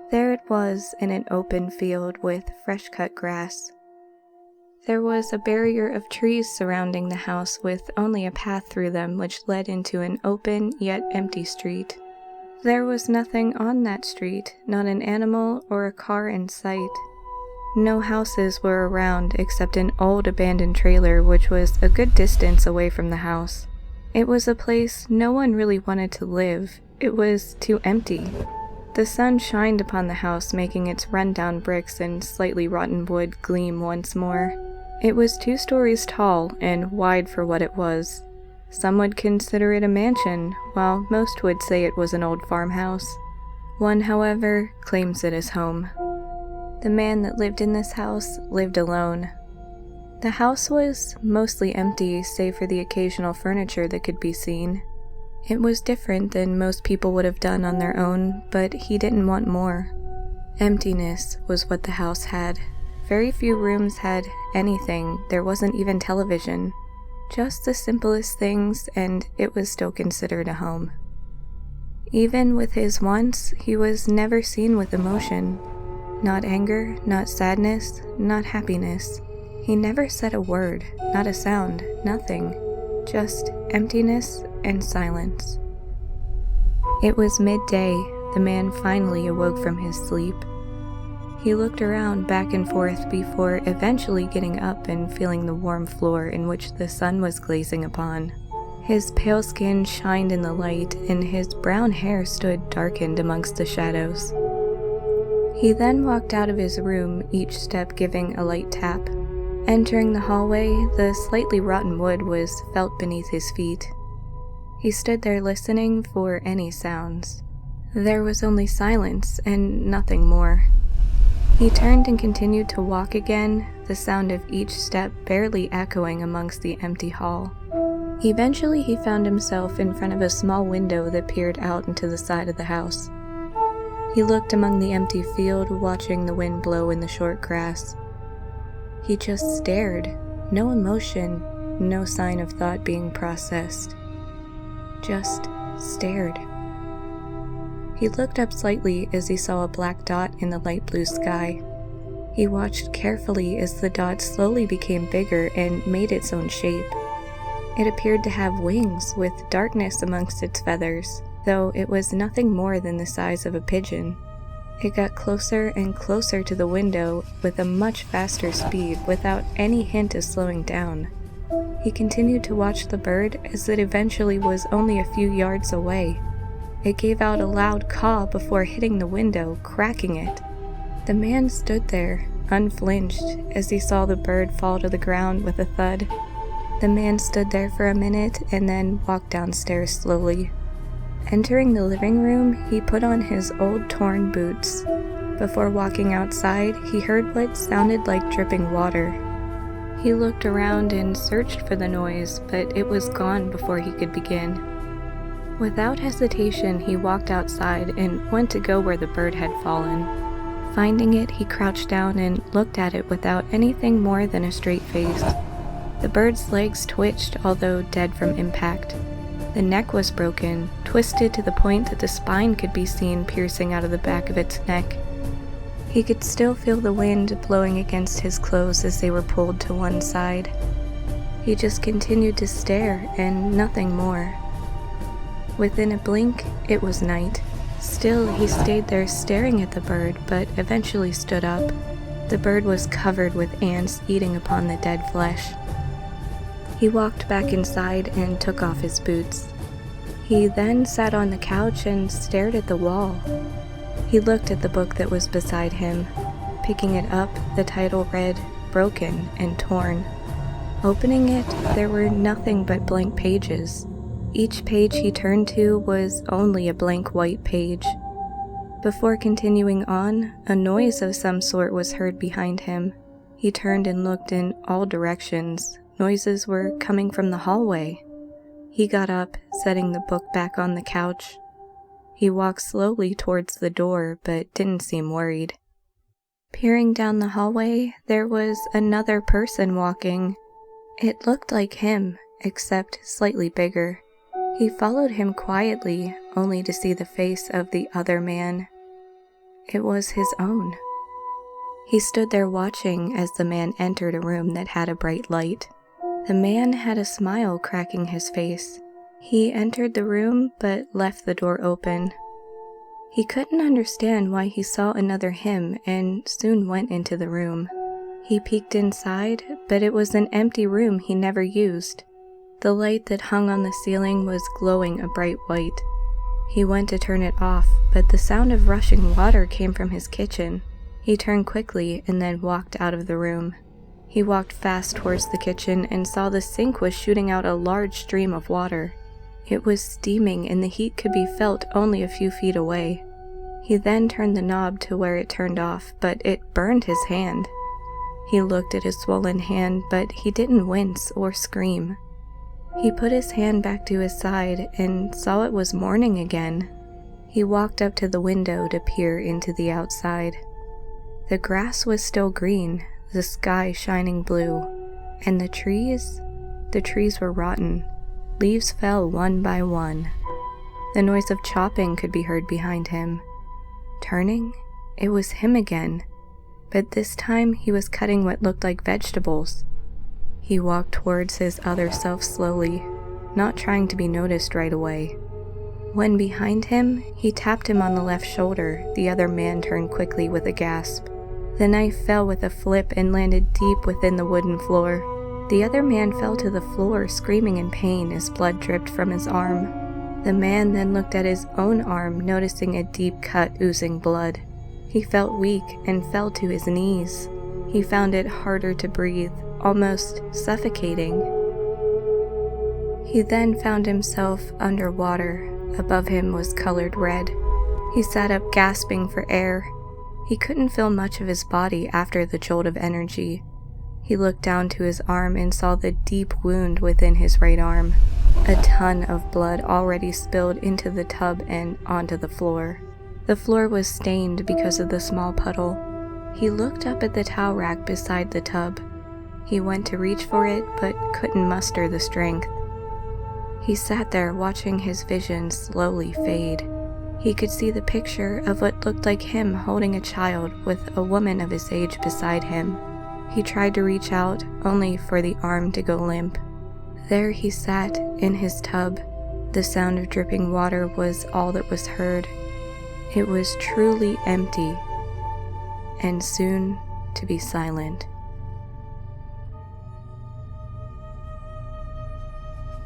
There it was in an open field with fresh-cut grass. There was a barrier of trees surrounding the house with only a path through them which led into an open yet empty street. There was nothing on that street, not an animal or a car in sight. No houses were around except an old abandoned trailer which was a good distance away from the house. It was a place no one really wanted to live. It was too empty. The sun shined upon the house, making its run-down bricks and slightly rotten wood gleam once more. It was 2 stories tall and wide for what it was. Some would consider it a mansion, while most would say it was an old farmhouse. One, however, claims it as home. The man that lived in this house lived alone. The house was mostly empty, save for the occasional furniture that could be seen. It was different than most people would have done on their own, but he didn't want more. Emptiness was what the house had. Very few rooms had anything. There wasn't even television. Just the simplest things, and it was still considered a home. Even with his wants, he was never seen with emotion. Not anger, not sadness, not happiness. He never said a word, not a sound, nothing. Just emptiness and silence. It was midday. The man finally awoke from his sleep. He looked around back and forth before eventually getting up and feeling the warm floor in which the sun was glazing upon. His pale skin shined in the light, and his brown hair stood darkened amongst the shadows. He then walked out of his room, each step giving a light tap. Entering the hallway, the slightly rotten wood was felt beneath his feet. He stood there listening for any sounds. There was only silence and nothing more. He turned and continued to walk again, the sound of each step barely echoing amongst the empty hall. Eventually he found himself in front of a small window that peered out into the side of the house. He looked among the empty field, watching the wind blow in the short grass. He just stared, no emotion, no sign of thought being processed. Just stared. He looked up slightly as he saw a black dot in the light blue sky. He watched carefully as the dot slowly became bigger and made its own shape. It appeared to have wings with darkness amongst its feathers, though it was nothing more than the size of a pigeon. It got closer and closer to the window with a much faster speed without any hint of slowing down. He continued to watch the bird as it eventually was only a few yards away. It gave out a loud caw before hitting the window, cracking it. The man stood there, unflinched, as he saw the bird fall to the ground with a thud. The man stood there for a minute and then walked downstairs slowly. Entering the living room, he put on his old torn boots. Before walking outside, he heard what sounded like dripping water. He looked around and searched for the noise, but it was gone before he could begin. Without hesitation, he walked outside and went to go where the bird had fallen. Finding it, he crouched down and looked at it without anything more than a straight face. The bird's legs twitched, although dead from impact. The neck was broken, twisted to the point that the spine could be seen piercing out of the back of its neck. He could still feel the wind blowing against his clothes as they were pulled to one side. He just continued to stare, and nothing more. Within a blink, it was night. Still, he stayed there staring at the bird, but eventually stood up. The bird was covered with ants eating upon the dead flesh. He walked back inside and took off his boots. He then sat on the couch and stared at the wall. He looked at the book that was beside him. Picking it up, the title read, "Broken and Torn." Opening it, there were nothing but blank pages. Each page he turned to was only a blank white page. Before continuing on, a noise of some sort was heard behind him. He turned and looked in all directions. Noises were coming from the hallway. He got up, setting the book back on the couch. He walked slowly towards the door, but didn't seem worried. Peering down the hallway, there was another person walking. It looked like him, except slightly bigger. He followed him quietly, only to see the face of the other man. It was his own. He stood there watching as the man entered a room that had a bright light. The man had a smile cracking his face. He entered the room, but left the door open. He couldn't understand why he saw another him and soon went into the room. He peeked inside, but it was an empty room he never used. The light that hung on the ceiling was glowing a bright white. He went to turn it off, but the sound of rushing water came from his kitchen. He turned quickly and then walked out of the room. He walked fast towards the kitchen and saw the sink was shooting out a large stream of water. It was steaming and the heat could be felt only a few feet away. He then turned the knob to where it turned off, but it burned his hand. He looked at his swollen hand, but he didn't wince or scream. He put his hand back to his side and saw it was morning again. He walked up to the window to peer into the outside. The grass was still green, the sky shining blue, and the trees were rotten. Leaves fell one by one. The noise of chopping could be heard behind him. Turning, it was him again, but this time he was cutting what looked like vegetables. He walked towards his other self slowly, not trying to be noticed right away. When behind him, he tapped him on the left shoulder. The other man turned quickly with a gasp. The knife fell with a flip and landed deep within the wooden floor. The other man fell to the floor, screaming in pain as blood dripped from his arm. The man then looked at his own arm, noticing a deep cut oozing blood. He felt weak and fell to his knees. He found it harder to breathe, almost suffocating. He then found himself underwater. Above him was colored red. He sat up, gasping for air. He couldn't feel much of his body after the jolt of energy. He looked down to his arm and saw the deep wound within his right arm. A ton of blood already spilled into the tub and onto the floor. The floor was stained because of the small puddle. He looked up at the towel rack beside the tub. He went to reach for it, but couldn't muster the strength. He sat there watching his vision slowly fade. He could see the picture of what looked like him holding a child with a woman of his age beside him. He tried to reach out, only for the arm to go limp. There he sat in his tub. The sound of dripping water was all that was heard. It was truly empty, and soon to be silent.